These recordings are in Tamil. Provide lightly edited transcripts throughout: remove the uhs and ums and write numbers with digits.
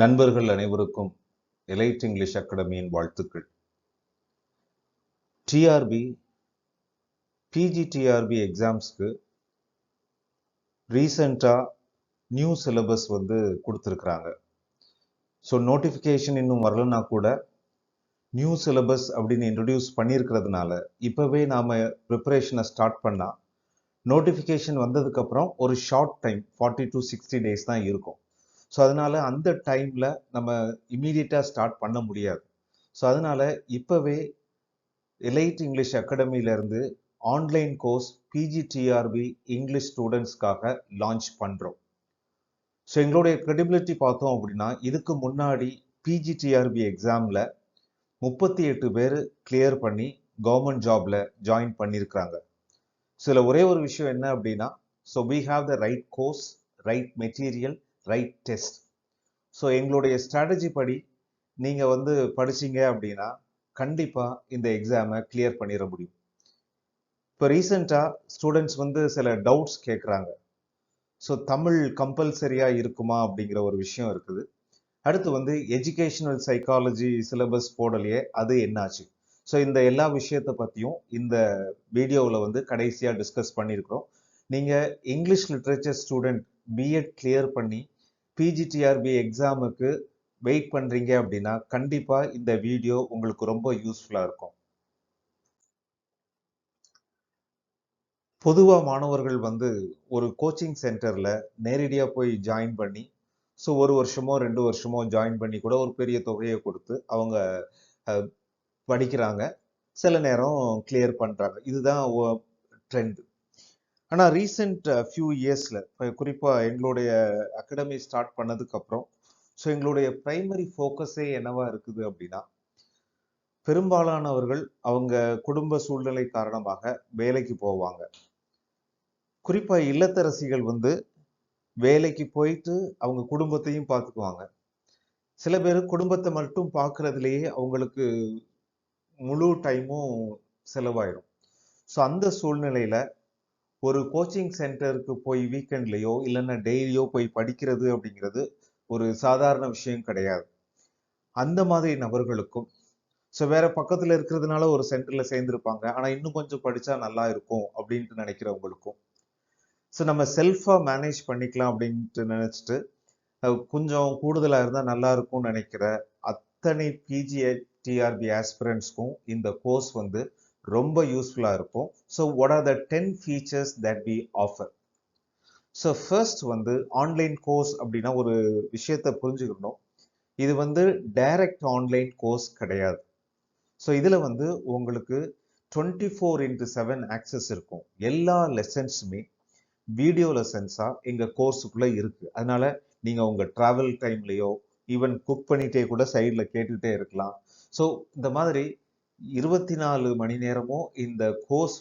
நண்பர்கள் அனைவருக்கும் எலைட் இங்கிலீஷ் அகாடமியின் வாழ்த்துக்கள். டிஆர்பி பிஜிடிஆர்பி எக்ஸாம்ஸ்க்கு ரீசெண்டாக நியூ சிலபஸ் கொடுத்துருக்குறாங்க. ஸோ நோட்டிஃபிகேஷன் இன்னும் வரலன்னா கூட நியூ சிலபஸ் அப்படின்னு இன்ட்ரடியூஸ் பண்ணியிருக்கிறதுனால இப்போவே நாம் ப்ரிப்பரேஷனை ஸ்டார்ட் பண்ணால் நோட்டிஃபிகேஷன் வந்ததுக்கப்புறம் ஒரு ஷார்ட் டைம் 40 to 60 days தான் இருக்கும். ஸோ அதனால் அந்த டைமில் நம்ம இமீடியட்டாக ஸ்டார்ட் பண்ண முடியாது. ஸோ அதனால் இப்போவே எலைட் இங்கிலீஷ் அகாடமியிலேருந்து ஆன்லைன் கோர்ஸ் பிஜிடிஆர்பி இங்கிலீஷ் ஸ்டூடெண்ட்ஸ்க்காக லான்ச் பண்ணுறோம். ஸோ எங்களுடைய கிரெடிபிலிட்டி பார்த்தோம் அப்படின்னா இதுக்கு முன்னாடி பிஜிடிஆர்பி எக்ஸாமில் 38 பேர் கிளியர் பண்ணி கவர்மெண்ட் ஜாப்ல ஜாயின் பண்ணியிருக்கிறாங்க. சில ஒரே ஒரு விஷயம் என்ன அப்படின்னா, so we have the right course, right material, right test. So எங்களுடைய ஸ்ட்ராட்டஜி படி நீங்கள் படிச்சீங்க அப்படின்னா கண்டிப்பாக இந்த எக்ஸாமை கிளியர் பண்ணிட முடியும். இப்போ ரீசெண்டாக ஸ்டூடெண்ட்ஸ் சில டவுட்ஸ் கேட்குறாங்க. ஸோ தமிழ் கம்பல்சரியாக இருக்குமா அப்படிங்கிற ஒரு விஷயம் இருக்குது. அடுத்து எஜுகேஷனல் சைக்காலஜி சிலபஸ் போடலையே, அது என்னாச்சு? ஸோ இந்த எல்லா விஷயத்தை பற்றியும் இந்த வீடியோவில் கடைசியாக டிஸ்கஸ் பண்ணியிருக்கிறோம். நீங்கள் English literature student BEd clear பண்ணி பிஜிடிஆர்பி எக்ஸாமுக்கு வெயிட் பண்ணுறீங்க அப்படின்னா கண்டிப்பாக இந்த வீடியோ உங்களுக்கு ரொம்ப யூஸ்ஃபுல்லாக இருக்கும். பொதுவாக மாணவர்கள் ஒரு கோச்சிங் சென்டரில் நேரடியாக போய் ஜாயின் பண்ணி ஸோ 1 வருஷமோ 2 வருஷமோ ஜாயின் பண்ணி கூட ஒரு பெரிய தொகையை கொடுத்து அவங்க படிக்கிறாங்க, சில நேரம் கிளியர் பண்ணுறாங்க. இதுதான் ட்ரெண்ட். ஆனால் ரீசெண்ட் ஃபியூ இயர்ஸில் குறிப்பாக எங்களுடைய அகாடமி ஸ்டார்ட் பண்ணதுக்கப்புறம் ஸோ எங்களுடைய ப்ரைமரி ஃபோக்கஸே என்னவா இருக்குது அப்படின்னா, பெரும்பாலானவர்கள் அவங்க குடும்ப சூழ்நிலை காரணமாக வேலைக்கு போவாங்க. குறிப்பாக இல்லத்தரசிகள் வேலைக்கு போயிட்டு அவங்க குடும்பத்தையும் பார்த்துக்குவாங்க. சில பேர் குடும்பத்தை மட்டும் பார்க்கறதுலேயே அவங்களுக்கு முழு டைமும் செலவாயிடும். ஸோ அந்த சூழ்நிலையில் ஒரு கோச்சிங் சென்டருக்கு போய் வீக்கெண்ட்லேயோ இல்லைன்னா டெய்லியோ போய் படிக்கிறது அப்படிங்கிறது ஒரு சாதாரண விஷயம் கிடையாது. அந்த மாதிரி நபர்களுக்கும் ஸோ வேற பக்கத்தில் இருக்கிறதுனால ஒரு சென்டரில் சேர்ந்துருப்பாங்க, ஆனால் இன்னும் கொஞ்சம் படித்தா நல்லா இருக்கும் அப்படின்ட்டு நினைக்கிறவங்களுக்கும், ஸோ நம்ம செல்ஃபாக மேனேஜ் பண்ணிக்கலாம் அப்படின்ட்டு நினச்சிட்டு கொஞ்சம் கூடுதலாக இருந்தால் நல்லா இருக்கும்னு நினைக்கிற அத்தனை பிஜிடிஆர்பி ஆஸ்பிரண்ட்ஸ்க்கும் இந்த கோர்ஸ் ரொம்ப யூஸ்ஃபுல்லாக இருக்கும். So what are the 10 features that we offer? So first online course அப்படின்னா ஒரு விஷயத்தை புரிஞ்சுக்கணும். இது டைரக்ட் ஆன்லைன் கோர்ஸ் கிடையாது. ஸோ இதில் உங்களுக்கு 24/7 ஆக்சஸ் இருக்கும். எல்லா லெசன்ஸுமே வீடியோ லெசன்ஸாக எங்கள் கோர்ஸுக்குள்ளே இருக்குது. அதனால நீங்கள் உங்கள் ட்ராவல் டைம்லேயோ ஈவன் குக் பண்ணிகிட்டே கூட சைடில் கேட்டுகிட்டே இருக்கலாம். ஸோ இந்த மாதிரி 24 மணி நேரமும் இந்த கோர்ஸ்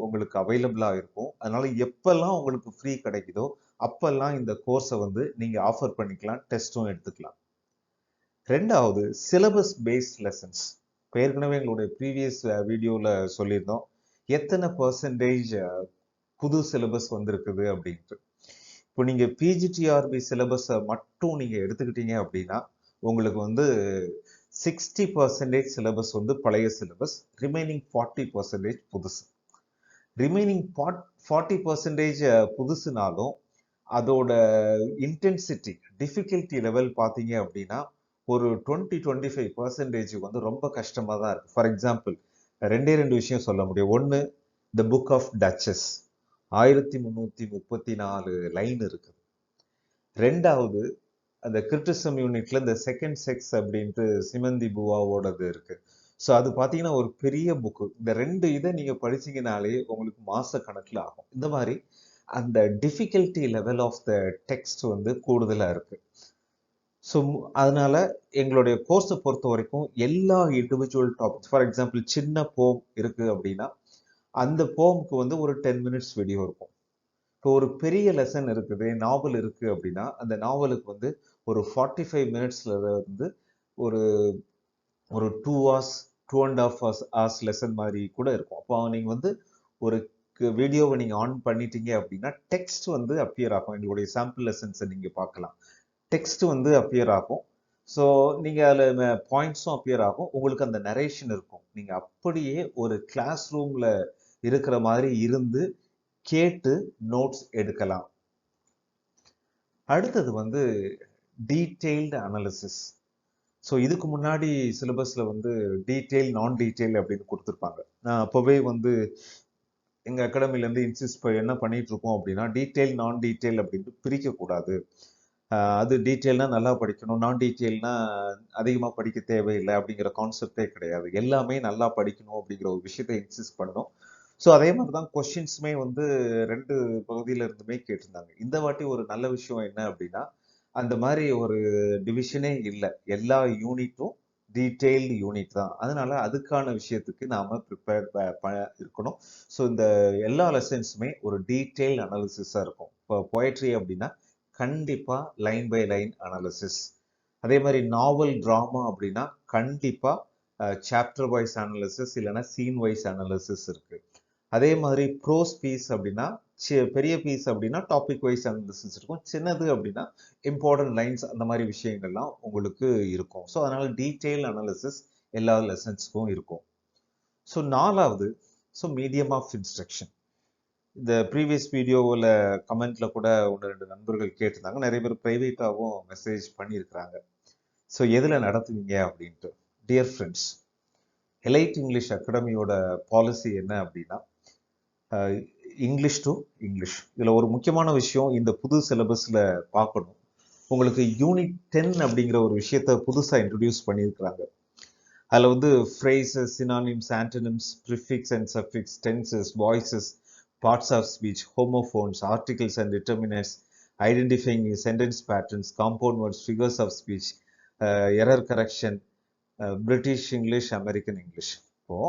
உங்களுக்கு அவைலபிளாக இருக்கும். அதனால எப்பெல்லாம் உங்களுக்கு ஃப்ரீ கிடைக்குதோ அப்பெல்லாம் இந்த கோர்ஸை நீங்கள் ஆஃபர் பண்ணிக்கலாம், டெஸ்ட்டும் எடுத்துக்கலாம். ரெண்டாவது, சிலபஸ் பேஸ்ட் லெசன்ஸ். ஏற்கனவே எங்களுடைய ப்ரீவியஸ் வீடியோவில் சொல்லியிருந்தோம் எத்தனை பர்சன்டேஜ் புது சிலபஸ் வந்திருக்குது அப்படின்ட்டு. இப்போ நீங்கள் பிஜிடிஆர்பி சிலபஸை மட்டும் நீங்கள் எடுத்துக்கிட்டீங்க அப்படின்னா உங்களுக்கு 60% சிலபஸ் பழைய சிலபஸ், ரிமைனிங் 40% புதுசு. ரிமைனிங் 40% புதுசுனாலும் அதோட இன்டென்சிட்டி, டிஃபிகல்ட்டி லெவல் பார்த்தீங்க அப்படின்னா ஒரு 20-25% ரொம்ப கஷ்டமாக தான் இருக்குது. ஃபார் எக்ஸாம்பிள் 2 விஷயம் சொல்ல முடியும். ஒன்று, the book of duchess 1334 line இருக்குது. ரெண்டாவது, அந்த கிரிட்டிசம் யூனிட்ல இந்த செகண்ட் செக்ஸ் அப்படின்ட்டு சிமந்தி புவாவோடது இருக்கு. ஸோ அது பார்த்தீங்கன்னா ஒரு பெரிய புக்கு. இந்த 2 இதை நீங்கள் படிச்சீங்கனாலே உங்களுக்கு மாச கணக்கில் ஆகும். இந்த மாதிரி அந்த difficulty level of the text கூடுதலாக இருக்கு. ஸோ அதனால எங்களுடைய கோர்ஸை பொறுத்த வரைக்கும் எல்லா இண்டிவிஜுவல் டாபிக்ஸ், ஃபார் எக்ஸாம்பிள் சின்ன போம் இருக்கு அப்படின்னா அந்த போமுக்கு ஒரு 10 minutes வீடியோ இருக்கும். இப்போ ஒரு பெரிய லெசன் இருக்குது, நாவல் இருக்கு அப்படின்னா அந்த நாவலுக்கு ஒரு 45 minutesல ஒரு ஒரு 2 hours 2.5 hours லெசன் மாதிரி கூட இருக்கும். அப்போ நீங்க ஒரு வீடியோவை நீங்க ஆன் பண்ணிட்டீங்க அப்படின்னா டெக்ஸ்ட் அப்பியர் ஆகும். எங்களுடைய சாம்பிள் லெசன்ஸை நீங்க பார்க்கலாம். டெக்ஸ்ட் அப்பியர் ஆகும். ஸோ நீங்க அதுல பாயிண்ட்ஸும் அப்பியர் ஆகும். உங்களுக்கு அந்த நரேஷன் இருக்கும். நீங்க அப்படியே ஒரு கிளாஸ் ரூம்ல இருக்கிற மாதிரி இருந்து கேட்டு நோட்ஸ் எடுக்கலாம். அடுத்தது வந்து டீட்டெயில்டு அனாலிசிஸ். ஸோ இதுக்கு முன்னாடி சிலபஸ்ல வந்து டீட்டெயில் நான் டீட்டெயில் அப்படின்னு கொடுத்துருப்பாங்க. நான் அப்போவே வந்து எங்க அகாடமில இருந்து இன்சிஸ்ட் என்ன பண்ணிட்டு இருக்கோம் அப்படின்னா டீட்டெயில் நான் டீட்டெயில் அப்படின்ட்டு பிரிக்க கூடாது. அது டீட்டெயில்னா நல்லா படிக்கணும், நான் டீட்டெயில்னா அதிகமாக படிக்க தேவையில்லை அப்படிங்கிற கான்செப்டே கிடையாது. எல்லாமே நல்லா படிக்கணும் அப்படிங்கிற ஒரு விஷயத்தை இன்சிஸ்ட் பண்ணணும். ஸோ அதே மாதிரி தான் கொஷின்ஸுமே வந்து 2 பகுதியில இருந்துமே கேட்டிருந்தாங்க. இந்த வாட்டி ஒரு நல்ல விஷயம் என்ன அப்படின்னா அந்த மாதிரி ஒரு டிவிஷனே இல்லை. எல்லா யூனிட்டும் டீட்டெயில்டு யூனிட் தான். அதனால அதுக்கான விஷயத்துக்கு நாம ப்ரிப்பேர் இருக்கணும். ஸோ இந்த எல்லா லெசன்ஸுமே ஒரு டீட்டெயில் அனாலிசிஸாக இருக்கும். இப்போ பொயட்ரி அப்படின்னா கண்டிப்பா லைன் பை லைன் அனாலிசிஸ். அதே மாதிரி நாவல் டிராமா அப்படின்னா கண்டிப்பா சாப்டர் வைஸ் அனாலிசிஸ் இல்லைன்னா சீன் வைஸ் அனாலிசிஸ் இருக்கு. அதே மாதிரி ப்ரோஸ் பீஸ் அப்படின்னா பெரிய பீஸ் அப்படின்னா டாபிக் வைஸ் அனாலிசிஸ் இருக்கும். சின்னது அப்படின்னா இம்பார்ட்டன்ட் லைன்ஸ் அந்த மாதிரி விஷயங்கள்லாம் உங்களுக்கு இருக்கும். ஸோ அதனால டீட்டெயில் அனாலிசிஸ் எல்லா லெசன்ஸ்க்கும் இருக்கும். ஸோ 4வது மீடியம் ஆஃப் இன்ஸ்ட்ரக்ஷன். இந்த ப்ரீவியஸ் வீடியோவில் கமெண்ட்ல கூட 1-2 நண்பர்கள் கேட்டிருந்தாங்க. நிறைய பேர் ப்ரைவேட்டாகவும் மெசேஜ் பண்ணியிருக்கிறாங்க. ஸோ எதில் நடத்துவீங்க அப்படின்ட்டு. டியர் ஃப்ரெண்ட்ஸ், எலைட் இங்கிலீஷ் அகாடமியோட பாலிசி என்ன அப்படின்னா இங்கிலீஷ் டு இங்கிலீஷ். இதில் ஒரு முக்கியமான விஷயம் இந்த புது சிலபஸில் பார்க்கணும். உங்களுக்கு யூனிட் 10 அப்படிங்கிற ஒரு விஷயத்த புதுசாக இன்ட்ரடியூஸ் பண்ணியிருக்கிறாங்க. அதில் வந்து phrases, synonyms, antonyms, prefix and suffix, tenses, voices, parts of speech, homophones, articles and determinants, identifying sentence patterns, compound words, figures of speech, error correction, British English, American English. இப்போ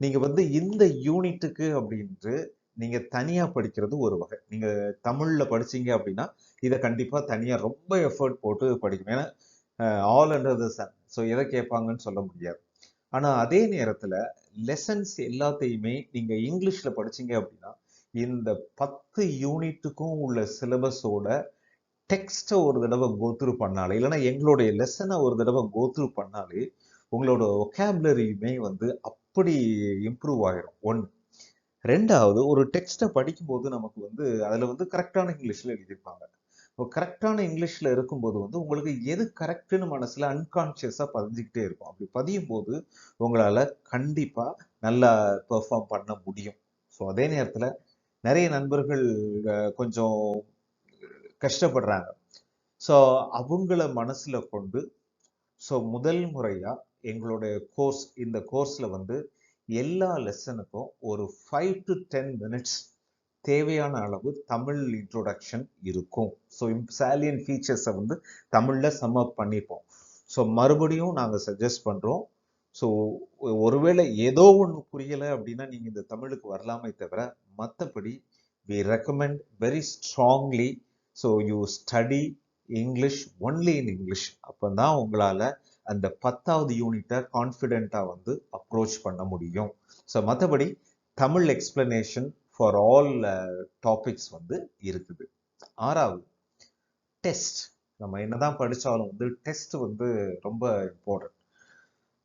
நீங்க வந்து இந்த யூனிட்டுக்கு அப்படின்ட்டு நீங்க தனியா படிக்கிறது ஒரு வகை. நீங்க தமிழ்ல படிச்சீங்க அப்படின்னா இதை கண்டிப்பா தனியா ரொம்ப எஃபர்ட் போட்டு படிக்கணும். ஏன்னா all under the sun. So எதை கேட்பாங்கன்னு சொல்ல முடியாது. ஆனா அதே நேரத்துல லெசன்ஸ் எல்லாத்தையுமே நீங்க இங்கிலீஷ்ல படிச்சீங்க அப்படின்னா இந்த 10 யூனிட்டுக்கும் உள்ள சிலபஸோட டெக்ஸ்ட்டை ஒரு தடவை கோத்ரூ பண்ணாலே, இல்லைன்னா எங்களுடைய லெசனை ஒரு தடவை கோத்ரூ பண்ணாலே உங்களோட ஒகேபுலரியுமே வந்து அப்படி இம்ப்ரூவ் ஆயிடும். ஒன்று. ரெண்டாவது, ஒரு டெக்ஸ்ட்டை படிக்கும்போது நமக்கு வந்து அதில் வந்து கரெக்டான இங்கிலீஷில் எழுதியிருப்பாங்க. இப்போ கரெக்டான இங்கிலீஷில் இருக்கும்போது வந்து உங்களுக்கு எது கரெக்டுன்னு மனசில் அன்கான்ஷியஸாக பதிஞ்சுக்கிட்டே இருக்கும். அப்படி பதியும் போது உங்களால் கண்டிப்பாக நல்லா பெர்ஃபார்ம் பண்ண முடியும். ஸோ அதே நேரத்தில் நிறைய நண்பர்கள் கொஞ்சம் கஷ்டப்படுறாங்க. ஸோ அவங்கள மனசில் கொண்டு முதல் முறையாக எங்களுடைய கோர்ஸ், இந்த கோர்ஸில் வந்து எல்லா லெசனுக்கும் ஒரு 5 to 10 மினிட்ஸ் தேவையான அளவு தமிழ் இன்ட்ரோடக்ஷன் இருக்கும். ஸோ சாலியன் ஃபீச்சர்ஸை வந்து தமிழில் சம் அப் பண்ணிப்போம். ஸோ மறுபடியும் நாங்கள் சஜஸ்ட் பண்ணுறோம். ஸோ ஒருவேளை ஏதோ ஒன்று புரியலை அப்படின்னா நீங்கள் இந்த தமிழுக்கு வரலாமே தவிர மற்றபடி we recommend very strongly so you study English only in English. அப்போ தான் உங்களால் அந்த 10வது யூனிட்டை கான்ஃபிடென்ட்டாக வந்து அப்ரோச் பண்ண முடியும். ஸோ மற்றபடி Tamil explanation for all topics வந்து இருக்குது. 6வது டெஸ்ட். நம்ம என்னதான் படித்தாலும் வந்து டெஸ்ட் வந்து ரொம்ப இம்பார்ட்டன்ட்.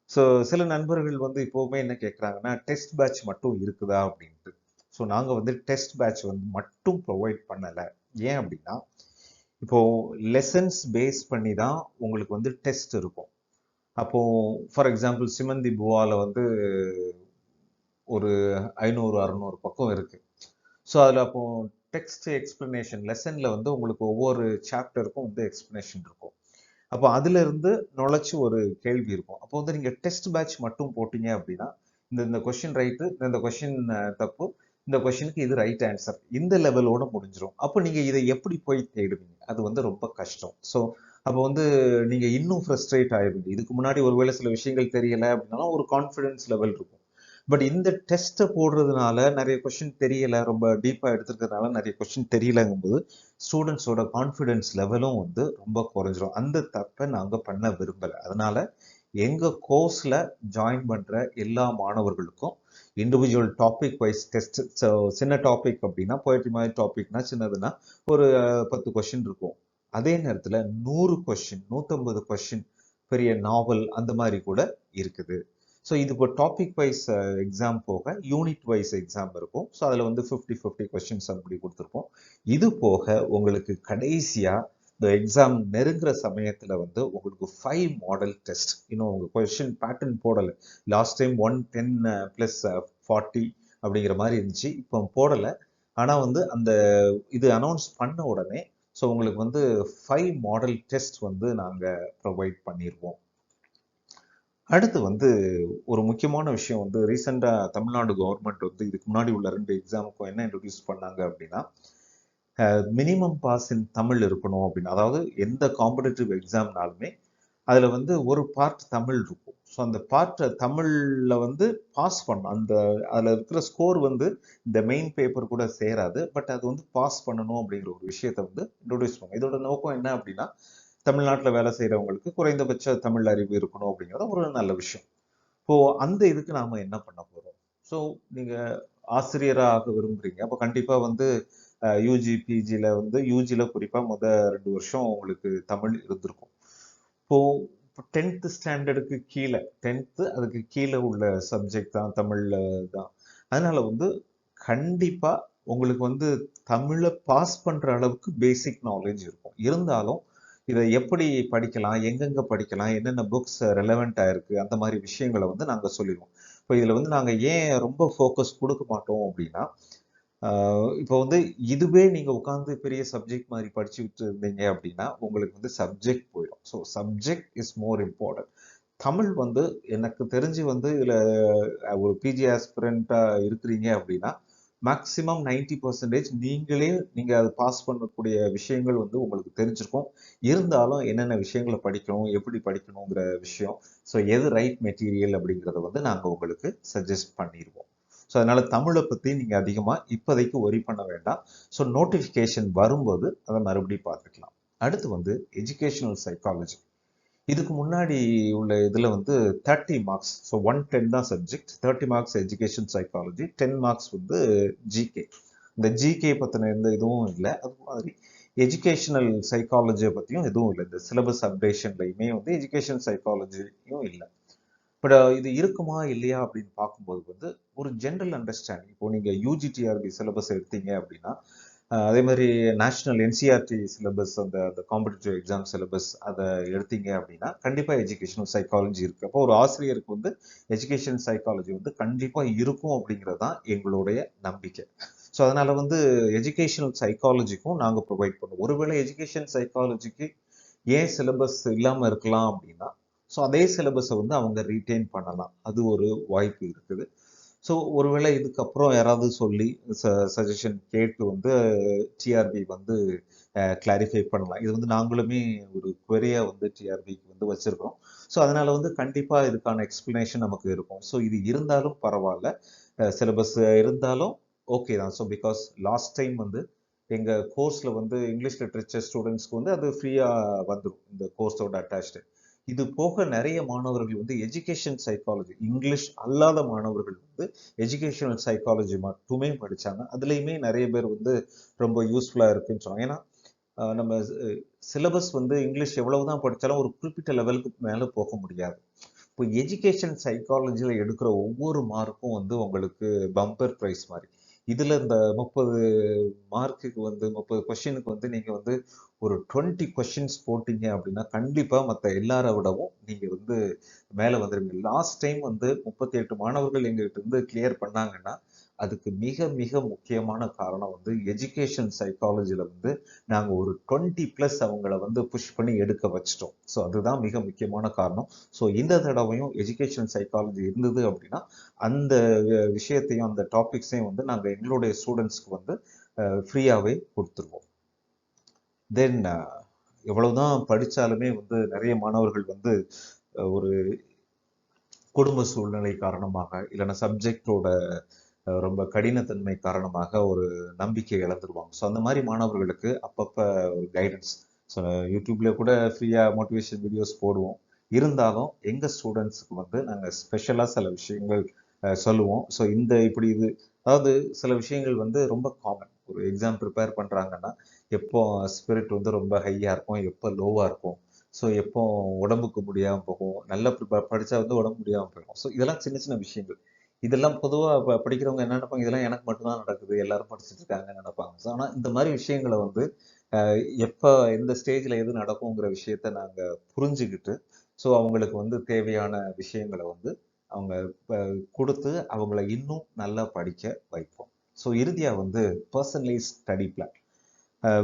ஸோ சில நண்பர்கள் வந்து இப்போவுமே என்ன கேட்குறாங்கன்னா டெஸ்ட் பேட்ச் மட்டும் இருக்குதா அப்படின்ட்டு. ஸோ நாங்கள் வந்து டெஸ்ட் பேட்ச் வந்து மட்டும் ப்ரொவைட் பண்ணலை. ஏன் அப்படின்னா இப்போது லெசன்ஸ் பேஸ் பண்ணி தான் உங்களுக்கு வந்து டெஸ்ட் இருக்கும். அப்போது ஃபார் எக்ஸாம்பிள் சிமந்தி புவாவில் வந்து ஒரு 500-600 பக்கம் இருக்குது. ஸோ அதில் அப்போ டெக்ஸ்ட் எக்ஸ்பிளனேஷன் லெசனில் வந்து உங்களுக்கு ஒவ்வொரு சாப்டருக்கும் வந்து எக்ஸ்பிளனேஷன் இருக்கும். அப்போ அதிலிருந்து நுழைச்சி ஒரு கேள்வி இருக்கும். அப்போ வந்து நீங்கள் டெஸ்ட் பேட்ச் மட்டும் போட்டீங்க அப்படின்னா இந்த கொஷின் ரைட்டு, இந்த கொஷின் தப்பு, இந்த கொஷினுக்கு இது ரைட் ஆன்சர், இந்த லெவலோட முடிஞ்சிடும். அப்போ நீங்கள் இதை எப்படி போய் தேடுவீங்க? அது வந்து ரொம்ப கஷ்டம். ஸோ அப்போ வந்து நீங்கள் இன்னும் ஃப்ரஸ்ட்ரேட் ஆயிடுவீங்க. இதுக்கு முன்னாடி ஒருவேளை சில விஷயங்கள் தெரியலை அப்படின்னாலும் ஒரு கான்ஃபிடென்ஸ் லெவல் இருக்கும். பட் இந்த டெஸ்ட்டை போடுறதுனால நிறைய கொஷின் தெரியலை, ரொம்ப டீப்பாக எடுத்துக்கிறதுனால நிறைய கொஷின் தெரியலைங்கும்போது ஸ்டூடெண்ட்ஸோட கான்ஃபிடென்ஸ் லெவலும் வந்து ரொம்ப குறைஞ்சிரும். அந்த தப்பை நாங்கள் பண்ண விரும்பலை. அதனால எங்கள் கோர்ஸில் ஜாயின் பண்ணுற எல்லா மாணவர்களுக்கும் individual topic wise test. So சின்ன டாபிக் அப்படின்னா போய்ட்ரி மாதிரி டாபிக்னா சின்னதுன்னா ஒரு 10 கொஷின் இருக்கும். அதே நேரத்துல 100 கொஸ்டின் 150 கொஸ்டின் பெரிய நாவல் அந்த மாதிரி கூட இருக்குது. ஸோ இது இப்போ டாபிக் வைஸ் எக்ஸாம் போக யூனிட் வைஸ் எக்ஸாம் இருக்கும். ஸோ அதில் வந்து 50 கொஸ்டின்ஸ் அப்படி கொடுத்துருப்போம். இது போக உங்களுக்கு கடைசியா இந்த எக்ஸாம் நெருங்குற சமயத்துல வந்து உங்களுக்கு 5 மாடல் டெஸ்ட், இன்னும் உங்க கொஸ்டின் பேட்டர்ன் போடலை. லாஸ்ட் டைம் 110 + 40 அப்படிங்கிற மாதிரி இருந்துச்சு, இப்போ போடலை. ஆனா வந்து அந்த இது அனௌன்ஸ் பண்ண உடனே ஸோ உங்களுக்கு வந்து 5 மாடல் டெஸ்ட் வந்து நாங்க ப்ரொவைட் பண்ணிடுவோம். அடுத்து வந்து ஒரு முக்கியமான விஷயம் வந்து ரீசெண்டா தமிழ்நாடு கவர்மெண்ட் வந்து இதுக்கு முன்னாடி உள்ள 2 எக்ஸாமுக்கும் என்ன இன்ட்ரோடியூஸ் பண்ணாங்க அப்படின்னா, மினிமம் பாஸ் இன் தமிழ் இருக்கணும் அப்படின்னு. அதாவது எந்த காம்படிட்டிவ் எக்ஸாம்னாலுமே அதுல வந்து ஒரு பார்ட் தமிழ் இருக்கும். ஸோ அந்த பார்ட் தமிழ்ல வந்து பாஸ் பண்ணணும். அந்த அதுல இருக்கிற ஸ்கோர் வந்து இந்த மெயின் பேப்பர் கூட சேராது. பட் அது வந்து பாஸ் பண்ணணும் அப்படிங்கிற ஒரு விஷயத்த வந்து இன்ட்ரோடியூஸ் பண்ணுவோம். இதோட நோக்கம் என்ன அப்படின்னா, தமிழ்நாட்டில் வேலை செய்யறவங்களுக்கு குறைந்தபட்ச தமிழ் அறிவு இருக்கணும் அப்படிங்கிறது ஒரு நல்ல விஷயம். இப்போ அந்த இதுக்கு நாம என்ன பண்ண போறோம்? ஸோ நீங்க ஆசிரியராக விரும்புறீங்க, அப்போ கண்டிப்பா வந்து யூஜி பிஜில வந்து யூஜில குறிப்பா 2 வருஷம் உங்களுக்கு தமிழ் இருந்திருக்கும். இப்போ 10th ஸ்டாண்டர்டுக்கு கீழே 10th அதுக்கு கீழே உள்ள சப்ஜெக்ட் தான் தமிழ்ல தான். அதனால வந்து கண்டிப்பா உங்களுக்கு வந்து தமிழை பாஸ் பண்ற அளவுக்கு பேசிக் நாலேஜ் இருக்கும். இருந்தாலும் இதை எப்படி படிக்கலாம், எங்கெங்க படிக்கலாம், என்னென்ன புக்ஸ் ரெலவெண்டா இருக்கு, அந்த மாதிரி விஷயங்களை வந்து நாங்க சொல்லிடுவோம். இப்போ இதுல வந்து நாங்க ஏன் ரொம்ப ஃபோக்கஸ் கொடுக்க மாட்டோம் அப்படின்னா, இப்போ வந்து இதுவே நீங்க உட்காந்து பெரிய சப்ஜெக்ட் மாதிரி படிச்சுக்கிட்டு இருந்தீங்க அப்படின்னா உங்களுக்கு வந்து சப்ஜெக்ட் போயிடும். So subject is more important. Tamil வந்து எனக்கு தெரிஞ்சு வந்து இதுல ஒரு பிஜி ஆஸ்பிரண்டா இருக்கிறீங்க அப்படின்னா மேக்சிமம் 90% நீங்க அதை பாஸ் பண்ணக்கூடிய விஷயங்கள் வந்து உங்களுக்கு தெரிஞ்சிருக்கும். இருந்தாலும் என்னென்ன விஷயங்களை படிக்கணும், எப்படி படிக்கணுங்கிற விஷயம், ஸோ எது ரைட் மெட்டீரியல் அப்படிங்கிறத வந்து நாங்க உங்களுக்கு சஜஸ்ட் பண்ணிடுவோம். ஸோ அதனால தமிழை பத்தி நீங்க அதிகமா இப்போதைக்கு ஒரி பண்ண வேண்டாம். ஸோ நோட்டிஃபிகேஷன் வரும்போது அதை மறுபடியும் பார்த்துக்கலாம். அடுத்து வந்து எஜுகேஷனல் சைக்காலஜி. இதுக்கு முன்னாடி உள்ள இதுல வந்து 30 மார்க்ஸ், ஸோ 110 தான் subject, 30 marks education psychology, 10 marks வந்து ஜிகே. இந்த ஜிகே பத்தின எந்த இதுவும் இல்லை. அது மாதிரி எஜுகேஷனல் சைக்காலஜியை பத்தியும் எதுவும் இல்லை. இந்த சிலபஸ் அப்டேஷன்லையுமே வந்து எஜுகேஷன் சைக்காலஜியும் இல்லை. பட் இது இருக்குமா இல்லையா அப்படின்னு பார்க்கும்போது வந்து ஒரு ஜென்ரல் அண்டர்ஸ்டாண்டிங், இப்போ நீங்க யூஜிடிஆர்பி சிலபஸ் எடுத்தீங்க அப்படின்னா, அதே மாதிரி நேஷனல் என்சிஆர்டி சிலபஸ், அந்த அந்த காம்படிட்டிவ் எக்ஸாம் சிலபஸ் அதை எடுத்தீங்க அப்படின்னா கண்டிப்பா எஜுகேஷனல் சைக்காலஜி இருக்கு. அப்போ ஒரு ஆசிரியருக்கு வந்து எஜுகேஷன் சைக்காலஜி வந்து கண்டிப்பா இருக்கும் அப்படிங்கிறது தான் எங்களுடைய நம்பிக்கை. ஸோ அதனால வந்து எஜுகேஷனல் சைக்காலஜிக்கும் நாங்கள் ப்ரொவைட் பண்ணுவோம். ஒருவேளை எஜுகேஷன் சைக்காலஜிக்கு ஏன் சிலபஸ் இல்லாமல் இருக்கலாம் அப்படின்னா, ஸோ அதே சிலபஸை வந்து அவங்க ரீட்டைன் பண்ணலாம், அது ஒரு வாய்ப்பு இருக்குது. ஸோ ஒருவேளை இதுக்கப்புறம் யாராவது சொல்லி சஜஷன் கேட்டு வந்து டிஆர்பி வந்து கிளாரிஃபை பண்ணலாம். இது வந்து நாங்களுமே ஒரு குவரியா வந்து டிஆர்பிக்கு வந்து வச்சிருக்கோம். ஸோ அதனால வந்து கண்டிப்பா இதுக்கான எக்ஸ்பிளனேஷன் நமக்கு இருக்கும். ஸோ இது இருந்தாலும் பரவாயில்ல, சிலபஸ் இருந்தாலும் ஓகே தான். ஸோ பிகாஸ் லாஸ்ட் டைம் வந்து எங்க கோர்ஸ்ல வந்து இங்கிலீஷ் லிட்ரேச்சர் ஸ்டூடெண்ட்ஸ்க்கு வந்து அது ஃப்ரீயா வந்துடும், இந்த கோர்ஸோட அட்டாச்டு. இது போக நிறைய மாணவர்கள் வந்து எஜுகேஷன் சைக்காலஜி, இங்கிலீஷ் அல்லாத மாணவர்கள் வந்து எஜுகேஷனல் சைக்காலஜி மட்டுமே படிச்சாங்க. அதுலயுமே நிறைய பேர் வந்து ரொம்ப யூஸ்ஃபுல்லா இருக்குன்னு சொன்னாங்க. ஏன்னா நம்ம சிலபஸ் வந்து இங்கிலீஷ் எவ்வளவுதான் படிச்சாலும் ஒரு குறிப்பிட்ட லெவலுக்கு மேல போக முடியாது. இப்போ எஜுகேஷன் சைக்காலஜில எடுக்கிற ஒவ்வொரு மார்க்கும் வந்து உங்களுக்கு பம்பர் ப்ரைஸ் மாதிரி. இதுல இந்த 30 மார்க்குக்கு வந்து 30 கொஸ்டினுக்கு வந்து நீங்க வந்து ஒரு 20 கொஸ்டின்ஸ் போட்டீங்க அப்படின்னா கண்டிப்பா மற்ற எல்லாரை விடவும் நீங்க வந்து மேல வந்துருவீங்க. லாஸ்ட் டைம் வந்து 38 மாணவர்கள் எங்ககிட்ட இருந்து கிளியர் பண்ணாங்கன்னா அதுக்கு மிக மிக முக்கியமான காரணம் வந்து எஜுகேஷன் சைக்காலஜில வந்து நாங்க ஒரு 20+ அவங்கள வந்து புஷ் பண்ணி எடுக்க வச்சிட்டோம். ஸோ அதுதான் மிக முக்கியமான காரணம். ஸோ இந்த தடவையும் எஜுகேஷன் சைக்காலஜி இருந்தது அப்படின்னா அந்த விஷயத்தையும் அந்த டாபிக்ஸையும் வந்து நாங்க எங்களுடைய ஸ்டூடெண்ட்ஸ்க்கு வந்து ஃப்ரீயாவே கொடுத்துருவோம். தென் எவ்வளவுதான் படிச்சாலுமே வந்து நிறைய மாணவர்கள் வந்து ஒரு குடும்ப சூழ்நிலை காரணமாக இல்லைன்னா சப்ஜெக்டோட ரொம்ப கடினத்தன்மை காரணமாக ஒரு நம்பிக்கை இழந்துருவாங்க. ஸோ அந்த மாதிரி மாணவர்களுக்கு அப்பப்போ ஒரு கைடன்ஸ், ஸோ யூடியூப்ல கூட ஃப்ரீயாக மோட்டிவேஷன் வீடியோஸ் போடுவோம். இருந்தாலும் எங்கள் ஸ்டூடெண்ட்ஸுக்கு வந்து நாங்கள் ஸ்பெஷலாக சில விஷயங்கள் சொல்லுவோம். ஸோ இந்த இப்படி இது, அதாவது சில விஷயங்கள் வந்து ரொம்ப காமன். ஒரு எக்ஸாம் ப்ரிப்பேர் பண்ணுறாங்கன்னா எப்போ ஸ்பிரிட் வந்து ரொம்ப ஹையாக இருக்கும், எப்போ லோவாக இருக்கும், ஸோ எப்போ உடம்புக்கு முடியாமல் போகும், நல்லா படித்தா வந்து உடம்பு முடியாமல் போயிடும். ஸோ இதெல்லாம் சின்ன சின்ன விஷயங்கள். இதெல்லாம் பொதுவாக படிக்கிறவங்க என்ன நினைப்பாங்க, இதெல்லாம் எனக்கு மட்டும்தான் நடக்குது, எல்லாரும் படிச்சுட்டு இருக்காங்கன்னு நினைப்பாங்க. ஸோ ஆனால் இந்த மாதிரி விஷயங்களை வந்து எப்போ எந்த ஸ்டேஜில் எது நடக்குங்கிற விஷயத்த நாங்கள் புரிஞ்சுக்கிட்டு, ஸோ அவங்களுக்கு வந்து தேவையான விஷயங்களை வந்து அவங்க கொடுத்து அவங்கள இன்னும் நல்லா படிக்க வைப்போம். ஸோ இறுதியாக வந்து பர்சனலைஸ் ஸ்டடி பிளான்.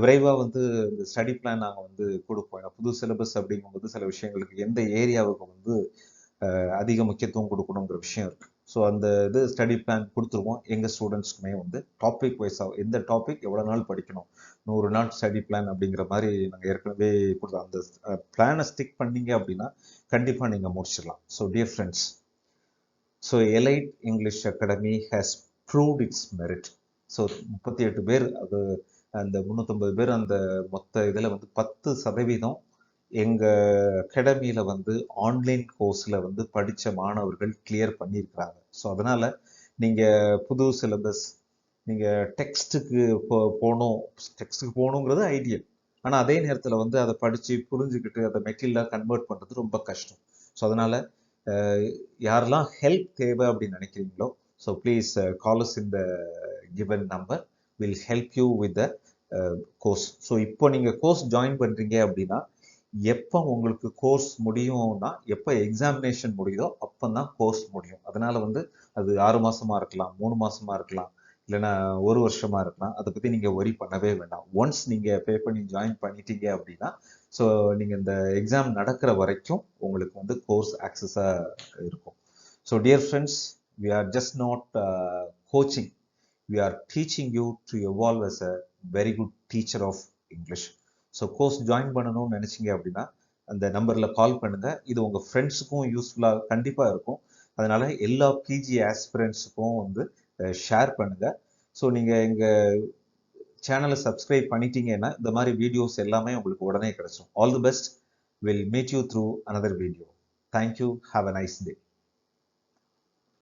விரைவாக வந்து இந்த ஸ்டடி பிளான் நாங்கள் வந்து கொடுப்போம். ஏன்னா புது சிலபஸ் அப்படிங்கும்போது சில விஷயங்களுக்கு எந்த ஏரியாவுக்கு வந்து அதிக முக்கியத்துவம் கொடுக்கணுங்கிற விஷயம் இருக்குது. ஸோ அந்த இது ஸ்டடி பிளான் கொடுத்துருவோம். எங்கள் ஸ்டூடெண்ட்ஸ்க்குமே வந்து டாபிக் வைஸாக எந்த டாபிக் எவ்வளோ நாள் படிக்கணும், 100 நாள் ஸ்டடி பிளான் அப்படிங்கிற மாதிரி நாங்கள் ஏற்கனவே கொடுத்தோம். அந்த பிளானை ஸ்டிக் பண்ணீங்க அப்படின்னா கண்டிப்பாக நீங்கள் முடிச்சிடலாம். So dear friends, so elite English academy has proved it's merit. So 38 பேர், அது அந்த 350 பேர், அந்த மொத்த இதில் வந்து 10% எங்கள் அகாடமியில் வந்து ஆன்லைன் கோர்ஸில் வந்து படித்த மாணவர்கள் கிளியர் பண்ணியிருக்கிறாங்க. ஸோ அதனால் நீங்கள் புது சிலபஸ், நீங்கள் டெக்ஸ்ட்டுக்கு போகணும், டெக்ஸ்ட்டுக்கு போகணுங்கிறது ஐடியல். ஆனால் அதே நேரத்தில் வந்து அதை படித்து புரிஞ்சுக்கிட்டு அதை மெட்டீரியலாக கன்வெர்ட் பண்ணுறது ரொம்ப கஷ்டம். ஸோ அதனால் யாரெல்லாம் ஹெல்ப் தேவை அப்படின்னு நினைக்கிறீங்களோ, so please call us in the given number, will help you with the course. So இப்போ நீங்கள் கோர்ஸ் ஜாயின் பண்ணுறீங்க அப்படின்னா எப்போ உங்களுக்கு கோர்ஸ் முடியும்னா, எப்போ எக்ஸாமினேஷன் முடியுதோ அப்போ தான் கோர்ஸ் முடியும். அதனால் வந்து அது 6 மாதமாக இருக்கலாம், 3 மாதமாக இருக்கலாம், இல்லைன்னா 1 வருஷமாக இருக்கலாம். அதை பற்றி நீங்கள் ஒரி பண்ணவே வேண்டாம். ஒன்ஸ் நீங்கள் பே பண்ணி ஜாயின் பண்ணிட்டீங்க அப்படின்னா, ஸோ நீங்கள் இந்த எக்ஸாம் நடக்கிற வரைக்கும் உங்களுக்கு வந்து கோர்ஸ் ஆக்சஸாக இருக்கும். So dear friends, we are just not coaching, we are teaching you to evolve as a very good teacher of English. So course join பண்ணணும்னு நினச்சிங்க அப்படின்னா அந்த நம்பரில் கால் பண்ணுங்கள். இது உங்கள் ஃப்ரெண்ட்ஸுக்கும் யூஸ்ஃபுல்லாக கண்டிப்பாக இருக்கும். அதனால் எல்லா பிஜி ஆஸ்பிரண்ட்ஸுக்கும் வந்து ஷேர் பண்ணுங்கள். ஸோ நீங்கள் எங்கள் சேனலை சப்ஸ்கிரைப் பண்ணிட்டீங்கன்னா இந்த மாதிரி வீடியோஸ் எல்லாமே உங்களுக்கு உடனே கிடைச்சிடும். All the best. Will meet you through another video. Thank you. Have a nice day.